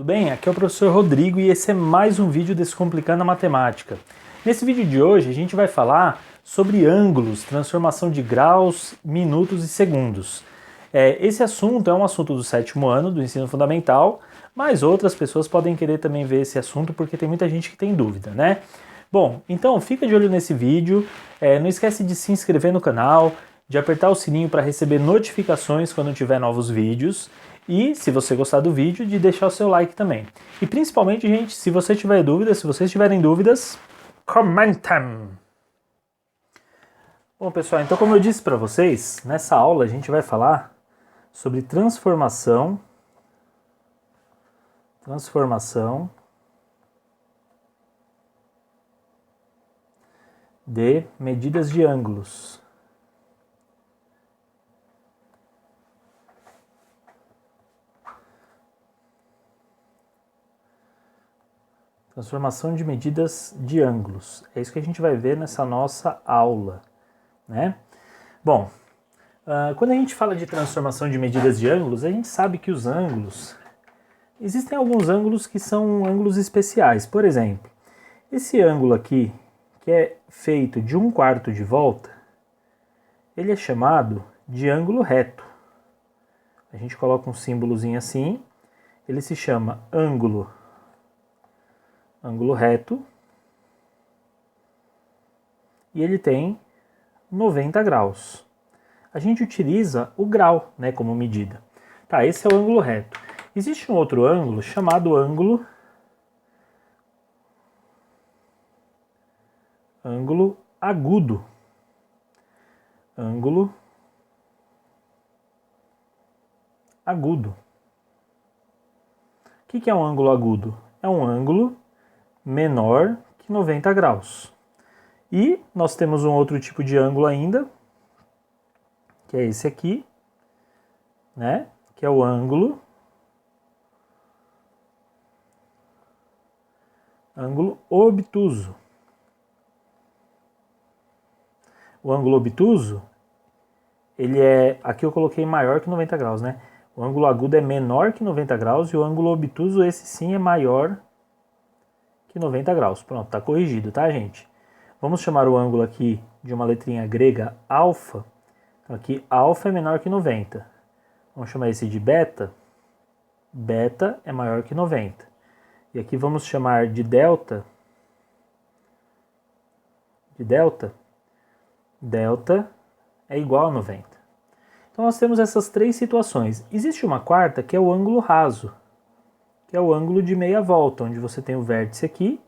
Tudo bem? Aqui é o professor Rodrigo e esse é mais um vídeo Descomplicando a Matemática. Nesse vídeo de hoje a gente vai falar sobre ângulos, transformação de graus, minutos e segundos. Esse assunto é um assunto do 7º ano do ensino fundamental, mas outras pessoas podem querer também ver esse assunto porque tem muita gente que tem dúvida, né? Bom, então fica de olho nesse vídeo, não esquece de se inscrever no canal, de apertar o sininho para receber notificações quando tiver novos vídeos. E, se você gostar do vídeo, de deixar o seu like também. E principalmente, gente, se você tiver dúvidas, se vocês tiverem dúvidas, comentem! Bom, pessoal, então como eu disse para vocês, nessa aula a gente vai falar sobre transformação de medidas de ângulos. Transformação de medidas de ângulos. É isso que a gente vai ver nessa nossa aula, né? Bom, quando a gente fala de transformação de medidas de ângulos, a gente sabe que os ângulos... Existem alguns ângulos que são ângulos especiais. Por exemplo, esse ângulo aqui, que é feito de 1/4 de volta, ele é chamado de ângulo reto. A gente coloca um símbolozinho assim, ele se chama ângulo reto, e ele tem 90 graus. A gente utiliza o grau, né, como medida. Tá, esse é o ângulo reto. Existe um outro ângulo chamado ângulo agudo. Ângulo agudo. O que é um ângulo agudo? É um ângulo menor que 90 graus. E nós temos um outro tipo de ângulo ainda, que é esse aqui, né? Que é o ângulo obtuso. O ângulo obtuso, ele é, aqui eu coloquei maior que 90 graus, né? O ângulo agudo é menor que 90 graus e o ângulo obtuso, esse sim, é maior que 90 graus. Pronto, tá corrigido, tá, gente? Vamos chamar o ângulo aqui de uma letrinha grega alfa. Então aqui alfa é menor que 90. Vamos chamar esse de beta. Beta é maior que 90. E aqui vamos chamar de delta. Delta é igual a 90. Então nós temos essas três situações. Existe uma quarta que é o ângulo raso, que é o ângulo de meia volta, onde você tem o vértice aqui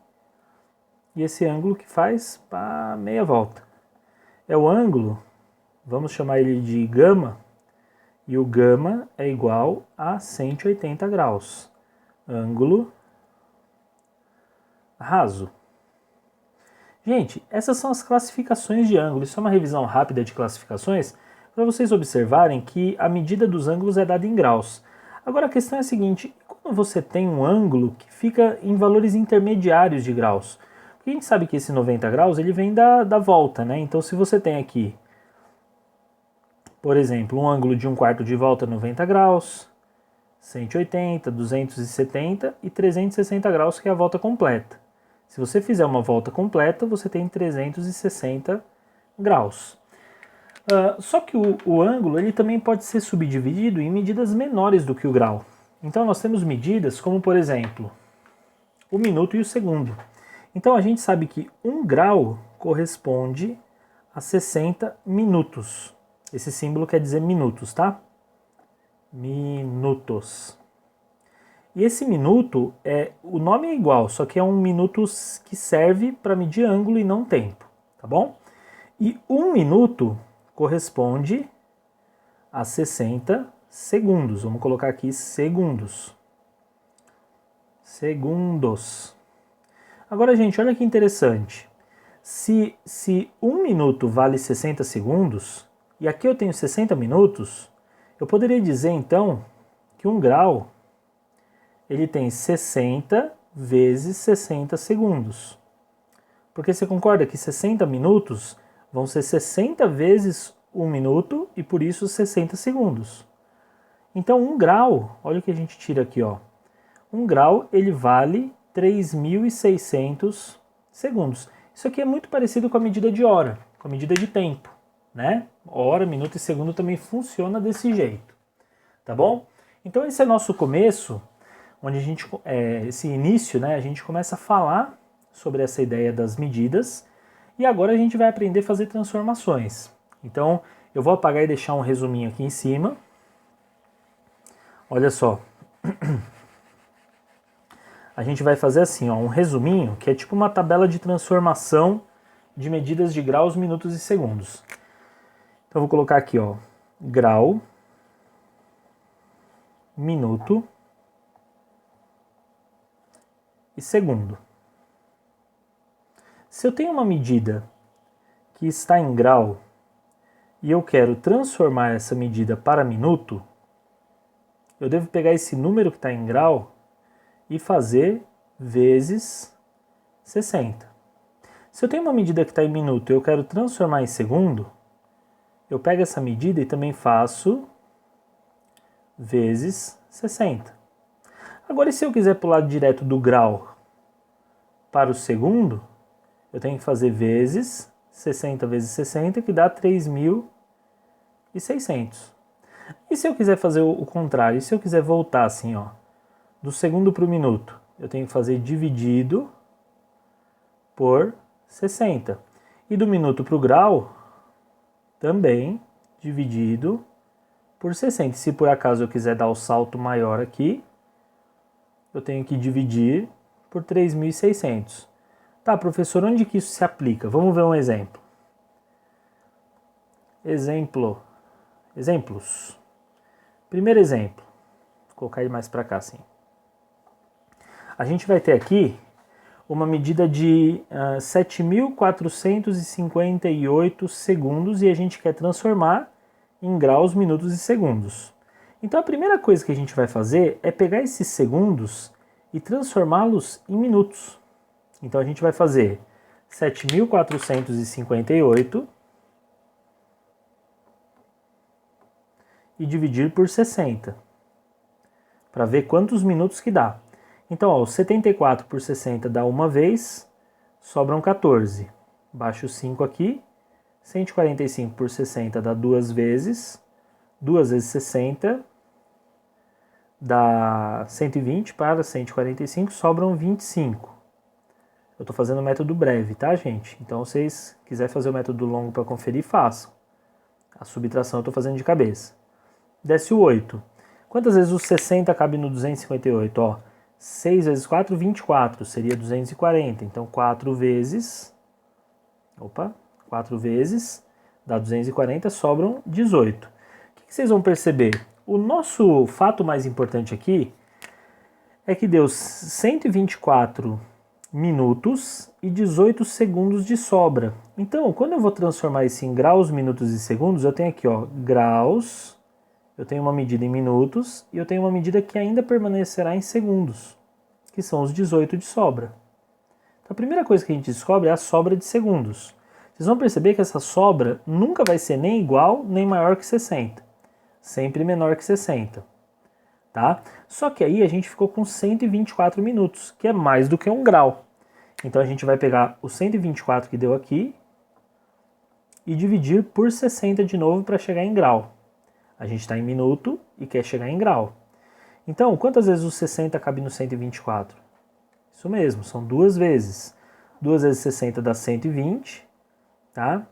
e esse ângulo que faz meia volta. É o ângulo, vamos chamar ele de gama, e o gama é igual a 180 graus. Ângulo raso. Gente, essas são as classificações de ângulo. Isso é uma revisão rápida de classificações para vocês observarem que a medida dos ângulos é dada em graus. Agora a questão é a seguinte, quando você tem um ângulo que fica em valores intermediários de graus? Porque a gente sabe que esse 90 graus ele vem da volta, né? Então se você tem aqui, por exemplo, um ângulo de 1/4 de volta 90 graus, 180, 270 e 360 graus, que é a volta completa. Se você fizer uma volta completa, você tem 360 graus. Só que o ângulo ele também pode ser subdividido em medidas menores do que o grau. Então nós temos medidas como, por exemplo, o minuto e o segundo. Então a gente sabe que 1 grau corresponde a 60 minutos. Esse símbolo quer dizer minutos, tá? Minutos. E esse minuto, o nome é igual, só que é um minuto que serve para medir ângulo e não tempo, tá bom? E 1 minuto corresponde a 60 segundos. Vamos colocar aqui segundos. Segundos. Agora, gente, olha que interessante. Se 1 minuto vale 60 segundos, e aqui eu tenho 60 minutos, eu poderia dizer, então, que 1 grau ele tem 60 vezes 60 segundos. Porque você concorda que 60 minutos vão ser 60 vezes 1 minuto e por isso 60 segundos. Então 1 grau, olha o que a gente tira aqui, ó. 1 grau ele vale 3.600 segundos. Isso aqui é muito parecido com a medida de hora, com a medida de tempo, né? Hora, minuto e segundo também funciona desse jeito, tá bom? Então esse é nosso começo, onde esse início, né? A gente começa a falar sobre essa ideia das medidas e agora a gente vai aprender a fazer transformações. Então eu vou apagar e deixar um resuminho aqui em cima. Olha só. A gente vai fazer assim, ó, um resuminho, que é tipo uma tabela de transformação de medidas de graus, minutos e segundos. Então eu vou colocar aqui, ó, grau, minuto e segundo. Se eu tenho uma medida que está em grau e eu quero transformar essa medida para minuto, eu devo pegar esse número que está em grau e fazer vezes 60. Se eu tenho uma medida que está em minuto e eu quero transformar em segundo, eu pego essa medida e também faço vezes 60. Agora, e se eu quiser pular direto do grau para o segundo, eu tenho que fazer vezes 60 vezes 60, que dá 3.600. E se eu quiser fazer o contrário, e se eu quiser voltar assim, ó, do segundo para o minuto, eu tenho que fazer dividido por 60. E do minuto para o grau, também dividido por 60. Se por acaso eu quiser dar o salto maior aqui, eu tenho que dividir por 3.600. Tá, professor, onde que isso se aplica? Vamos ver um exemplo. Exemplos. Primeiro exemplo. Vou colocar ele mais para cá, assim. A gente vai ter aqui uma medida de 7.458 segundos e a gente quer transformar em graus, minutos e segundos. Então a primeira coisa que a gente vai fazer é pegar esses segundos e transformá-los em minutos. Então a gente vai fazer 7.458 e dividir por 60, para ver quantos minutos que dá. Então, ó, 74 por 60 dá uma vez, sobram 14. Baixo 5 aqui. 145 por 60 dá duas vezes. 2 vezes 60 dá 120 para 145, sobram 25. Eu estou fazendo o método breve, tá, gente? Então, se vocês quiserem fazer o método longo para conferir, façam. A subtração eu estou fazendo de cabeça. Desce o 8. Quantas vezes o 60 cabe no 258? Ó, 6 vezes 4, 24, seria 240. Então, 4 vezes dá 240, sobram 18. O que vocês vão perceber? O nosso fato mais importante aqui é que deu 124 minutos e 18 segundos de sobra. Então, quando eu vou transformar isso em graus, minutos e segundos, eu tenho aqui, ó, graus, eu tenho uma medida em minutos e eu tenho uma medida que ainda permanecerá em segundos, que são os 18 de sobra. Então, a primeira coisa que a gente descobre é a sobra de segundos. Vocês vão perceber que essa sobra nunca vai ser nem igual nem maior que 60. Sempre menor que 60. Tá? Só que aí a gente ficou com 124 minutos, que é mais do que um grau. Então a gente vai pegar o 124 que deu aqui e dividir por 60 de novo para chegar em grau. A gente está em minuto e quer chegar em grau. Então, quantas vezes o 60 cabe no 124? Isso mesmo, são duas vezes. 2 vezes 60 dá 120, tá?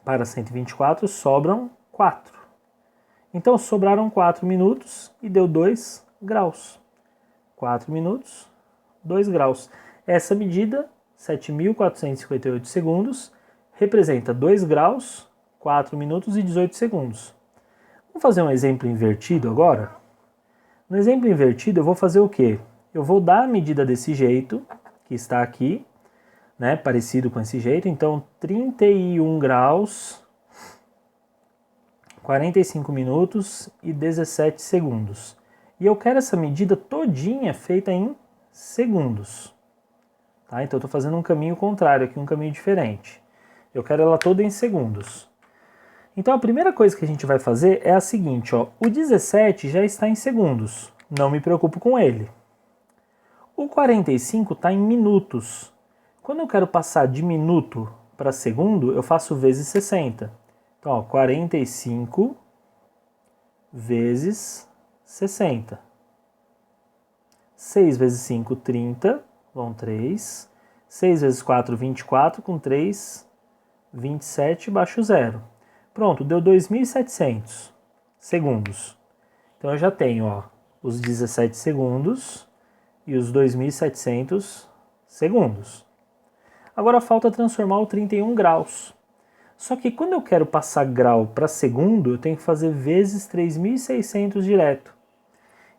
Para 124 sobram 4. Então, sobraram 4 minutos e deu 2 graus. 4 minutos, 2 graus. Essa medida, 7.458 segundos, representa 2 graus, 4 minutos e 18 segundos. Vamos fazer um exemplo invertido agora? No exemplo invertido, eu vou fazer o quê? Eu vou dar a medida desse jeito, que está aqui, né, parecido com esse jeito. Então, 31 graus, 45 minutos e 17 segundos. E eu quero essa medida todinha feita em segundos. Tá? Então, eu estou fazendo um caminho contrário aqui, um caminho diferente. Eu quero ela toda em segundos. Então, a primeira coisa que a gente vai fazer é a seguinte, ó. O 17 já está em segundos. Não me preocupo com ele. O 45 está em minutos. Quando eu quero passar de minuto para segundo, eu faço vezes 60. Então, ó, 45 vezes 60. 6 vezes 5, 30, vão 3. 6 vezes 4, 24, com 3, 27, baixo zero. Pronto, deu 2.700 segundos. Então eu já tenho, ó, os 17 segundos e os 2.700 segundos. Agora falta transformar o 31 graus. Só que quando eu quero passar grau para segundo, eu tenho que fazer vezes 3.600 direto.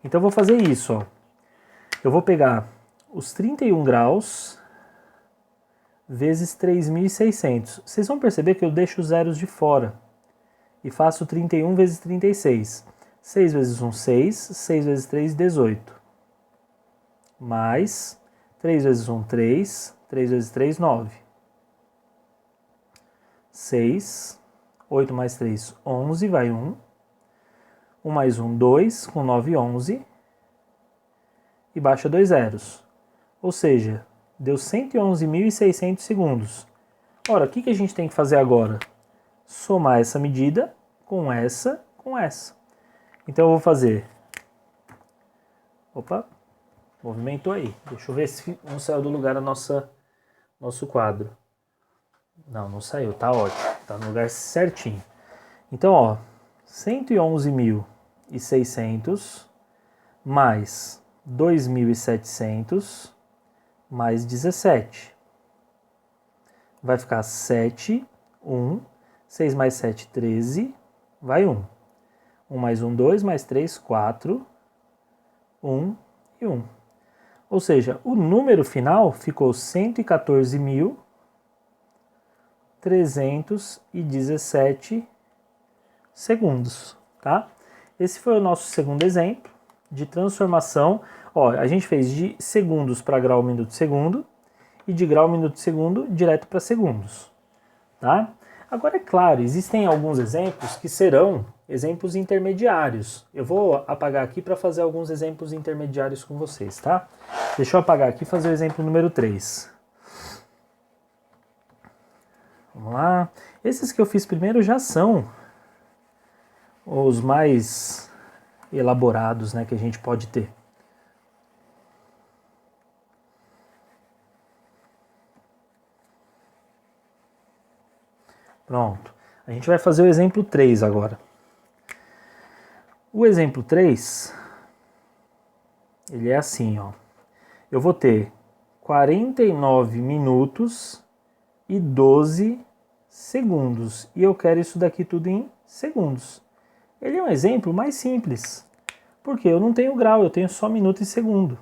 Então eu vou fazer isso, ó. Eu vou pegar os 31 graus vezes 3.600. Vocês vão perceber que eu deixo os zeros de fora. E faço 31 vezes 36. 6 vezes 1, 6. 6 vezes 3, 18. Mais 3 vezes 1, 3. 3 vezes 3, 9. 6. 8 mais 3, 11. Vai 1. 1 mais 1, 2. Com 9, 11. E baixa 2 zeros. Ou seja, deu 111.600 segundos. Ora, o que a gente tem que fazer agora? Somar essa medida com essa, com essa. Então eu vou fazer... Opa, movimentou aí. Deixa eu ver se não saiu do lugar nosso quadro. Não saiu, tá ótimo. Tá no lugar certinho. Então, ó, 111.600 mais 2.700 mais 17. Vai ficar 7, 1, 6 mais 7, 13, vai 1. 1 mais 1, 2, mais 3, 4, 1 e 1. Ou seja, o número final ficou 114.317 segundos, tá? Esse foi o nosso segundo exemplo de transformação. Ó, a gente fez de segundos para grau, minuto, segundo e de grau, minuto, segundo direto para segundos, tá? Agora, é claro, existem alguns exemplos que serão exemplos intermediários. Eu vou apagar aqui para fazer alguns exemplos intermediários com vocês, tá? Deixa eu apagar aqui e fazer o exemplo número 3. Vamos lá. Esses que eu fiz primeiro já são os mais elaborados, né, que a gente pode ter. Pronto. A gente vai fazer o exemplo 3 agora. O exemplo 3, ele é assim, ó. Eu vou ter 49 minutos e 12 segundos. E eu quero isso daqui tudo em segundos. Ele é um exemplo mais simples. Porque eu não tenho grau, eu tenho só minuto e segundo.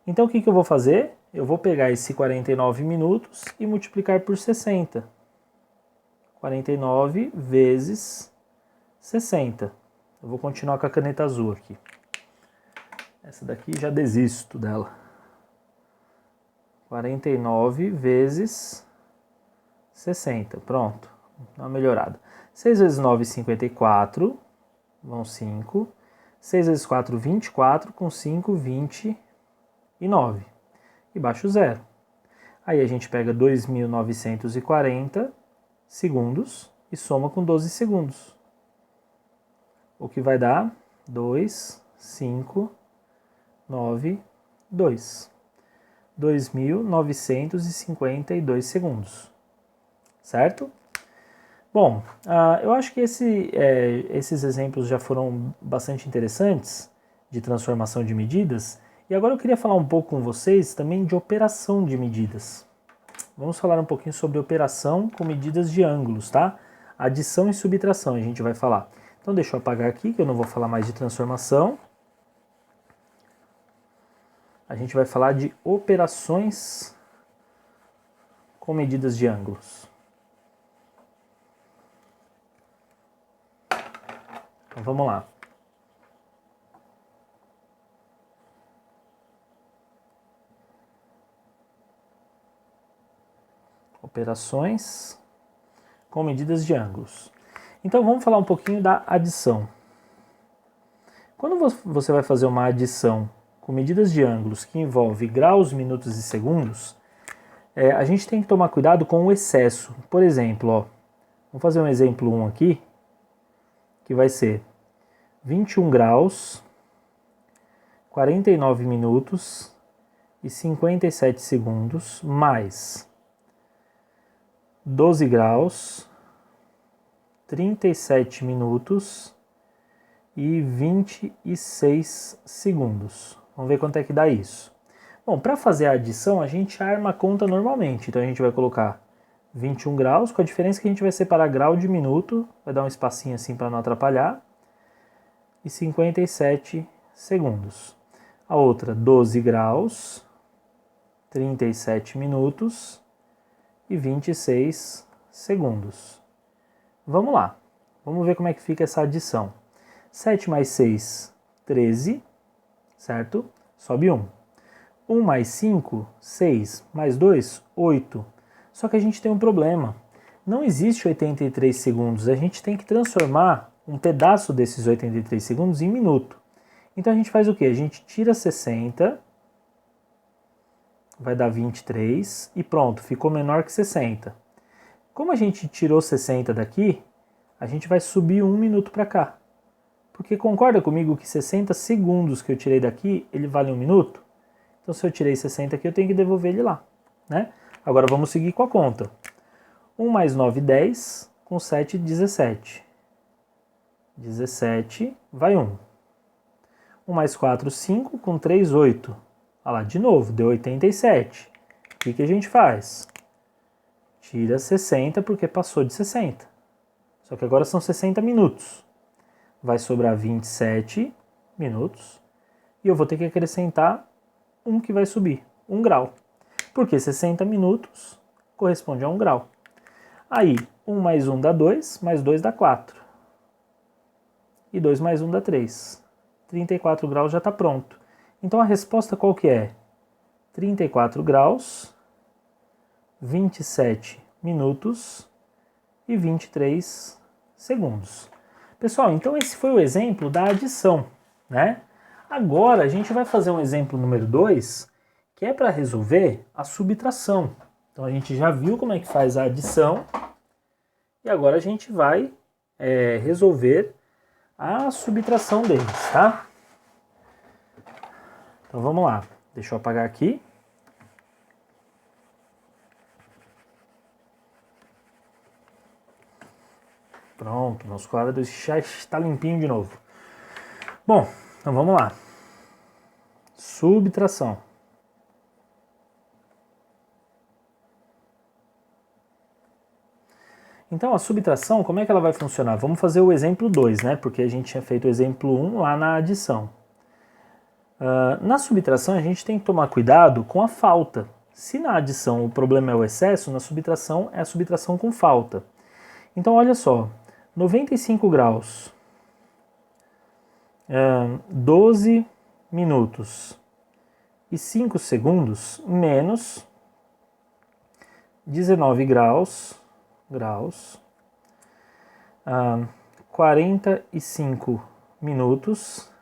Então o que eu vou fazer? Eu vou pegar esse 49 minutos e multiplicar por 60. 49 vezes 60. Eu vou continuar com a caneta azul aqui. Essa daqui já desisto dela. 49 vezes 60. Pronto. Dá uma melhorada. 6 vezes 9, 54. Vão 5. 6 vezes 4, 24. Com 5, 29. E baixo zero. Aí a gente pega 2.940 segundos e soma com 12 segundos. O que vai dar 2, 5, 9, 2. 2.952 segundos. Certo? Bom, eu acho que esses exemplos já foram bastante interessantes de transformação de medidas. E agora eu queria falar um pouco com vocês também de operação de medidas. Vamos falar um pouquinho sobre operação com medidas de ângulos, tá? Adição e subtração a gente vai falar. Então deixa eu apagar aqui, que eu não vou falar mais de transformação. A gente vai falar de operações com medidas de ângulos. Então vamos lá. Operações com medidas de ângulos. Então vamos falar um pouquinho da adição. Quando você vai fazer uma adição com medidas de ângulos que envolvem graus, minutos e segundos, a gente tem que tomar cuidado com o excesso. Por exemplo, ó, vamos fazer um exemplo 1 aqui, que vai ser 21 graus, 49 minutos e 57 segundos, mais 12 graus, 37 minutos e 26 segundos. Vamos ver quanto é que dá isso. Bom, para fazer a adição, a gente arma a conta normalmente. Então a gente vai colocar 21 graus, com a diferença que a gente vai separar grau de minuto, vai dar um espacinho assim para não atrapalhar, e 57 segundos. A outra, 12 graus, 37 minutos e 26 segundos. Vamos lá, vamos ver como é que fica essa adição. 7 mais 6, 13, certo? Sobe 1. 1 mais 5, 6, mais 2, 8. Só que a gente tem um problema. Não existe 83 segundos, a gente tem que transformar um pedaço desses 83 segundos em minuto. Então a gente faz o quê? A gente tira 60, vai dar 23 e pronto, ficou menor que 60. Como a gente tirou 60 daqui, a gente vai subir 1 minuto para cá. Porque concorda comigo que 60 segundos que eu tirei daqui, ele vale 1 minuto? Então se eu tirei 60 aqui, eu tenho que devolver ele lá, né? Agora vamos seguir com a conta. 1 mais 9, 10, com 7, 17. 17, vai 1. 1 mais 4, 5, com 3, 8. Olha lá, de novo, deu 87. O que a gente faz? Tira 60 porque passou de 60. Só que agora são 60 minutos. Vai sobrar 27 minutos. E eu vou ter que acrescentar um que vai subir, 1 grau. Porque 60 minutos corresponde a 1 grau. Aí, 1 mais 1 dá 2, mais 2 dá 4. E 2 mais 1 dá 3. 34 graus já está pronto. Então a resposta qual que é? 34 graus, 27 minutos e 23 segundos. Pessoal, então esse foi o exemplo da adição, né? Agora a gente vai fazer um exemplo número 2, que é para resolver a subtração. Então a gente já viu como é que faz a adição e agora a gente vai resolver a subtração deles, tá? Então vamos lá, deixa eu apagar aqui. Pronto, nosso quadro já está limpinho de novo. Bom, então vamos lá. Subtração. Então a subtração, como é que ela vai funcionar? Vamos fazer o exemplo 2, né? Porque a gente tinha feito o exemplo 1 lá na adição. Na subtração a gente tem que tomar cuidado com a falta. Se na adição o problema é o excesso, na subtração é a subtração com falta. Então olha só, 95 graus, 12 minutos e 5 segundos menos 19 graus, 45 minutos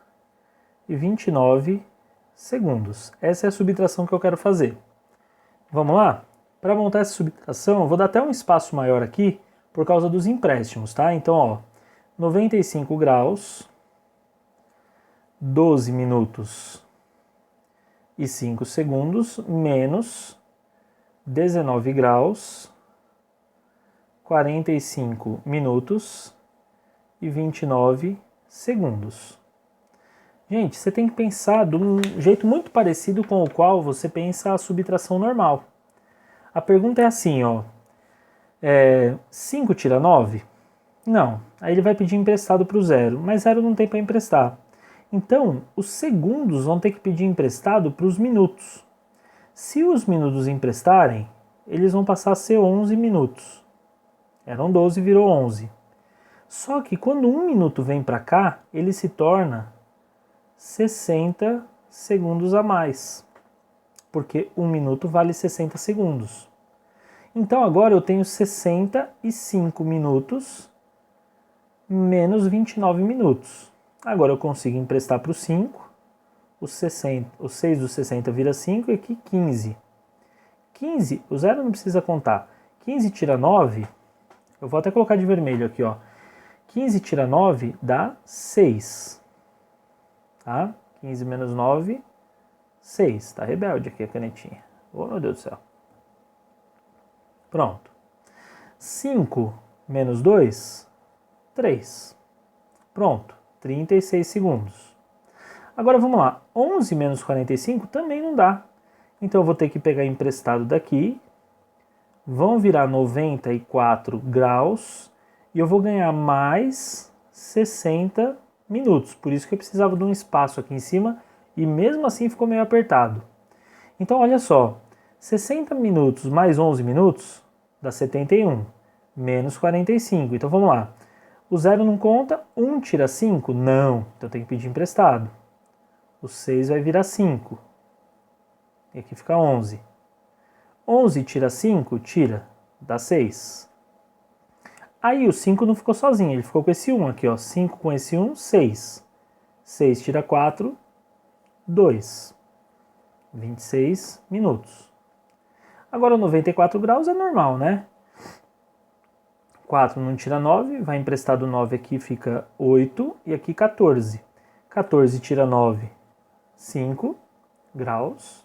e 29 segundos. Essa é a subtração que eu quero fazer. Vamos lá? Para montar essa subtração, eu vou dar até um espaço maior aqui por causa dos empréstimos, tá? Então, ó, 95 graus, 12 minutos e 5 segundos, menos 19 graus, 45 minutos e 29 segundos. Gente, você tem que pensar de um jeito muito parecido com o qual você pensa a subtração normal. A pergunta é assim, ó. 5 tira 9? Não. Aí ele vai pedir emprestado para o 0, mas 0 não tem para emprestar. Então, os segundos vão ter que pedir emprestado para os minutos. Se os minutos emprestarem, eles vão passar a ser 11 minutos. Eram 12, virou 11. Só que quando um minuto vem para cá, ele se torna 60 segundos a mais. Porque um minuto vale 60 segundos. Então agora eu tenho 65 minutos menos 29 minutos. Agora eu consigo emprestar para o 5. o 6 do 60 vira 5 e aqui 15. 15, o zero não precisa contar. 15 tira 9, eu vou até colocar de vermelho aqui, ó. 15 tira 9 dá 6. Tá? 15 menos 9, 6. Tá rebelde aqui a canetinha. Oh, meu Deus do céu. Pronto. 5 menos 2, 3. Pronto. 36 segundos. Agora vamos lá. 11 menos 45 também não dá. Então eu vou ter que pegar emprestado daqui. Vão virar 94 graus. E eu vou ganhar mais 60 minutos. Por isso que eu precisava de um espaço aqui em cima. E mesmo assim ficou meio apertado. Então olha só. 60 minutos mais 11 minutos dá 71. Menos 45. Então vamos lá. O zero não conta. 1 tira 5? Não. Então tem que pedir emprestado. O 6 vai virar 5. E aqui fica 11. 11 tira 5? Tira. Dá 6. Aí o 5 não ficou sozinho. Ele ficou com esse 1 aqui, ó. 5 com esse 1, 6. 6 tira 4, 2. 26 minutos. Agora 94 graus é normal, né? 4 não tira 9. Vai emprestado 9 aqui, fica 8. E aqui 14. 14 tira 9, 5 graus.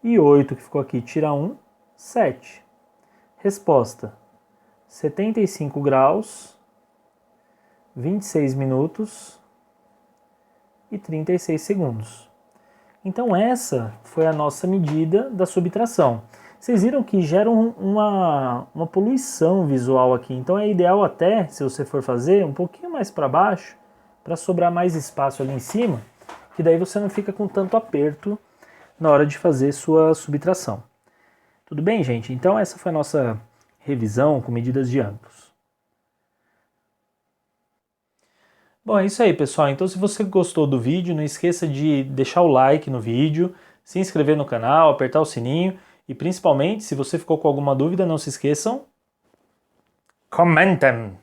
E 8 que ficou aqui tira 1, 7. Resposta: 75 graus, 26 minutos e 36 segundos. Então essa foi a nossa medida da subtração. Vocês viram que gera uma poluição visual aqui. Então é ideal até, se você for fazer, um pouquinho mais para baixo, para sobrar mais espaço ali em cima, que daí você não fica com tanto aperto na hora de fazer sua subtração. Tudo bem, gente? Então essa foi a nossa revisão com medidas de ângulos. Bom, é isso aí, pessoal. Então se você gostou do vídeo, não esqueça de deixar o like no vídeo, se inscrever no canal, apertar o sininho e principalmente, se você ficou com alguma dúvida, não se esqueçam, comentem!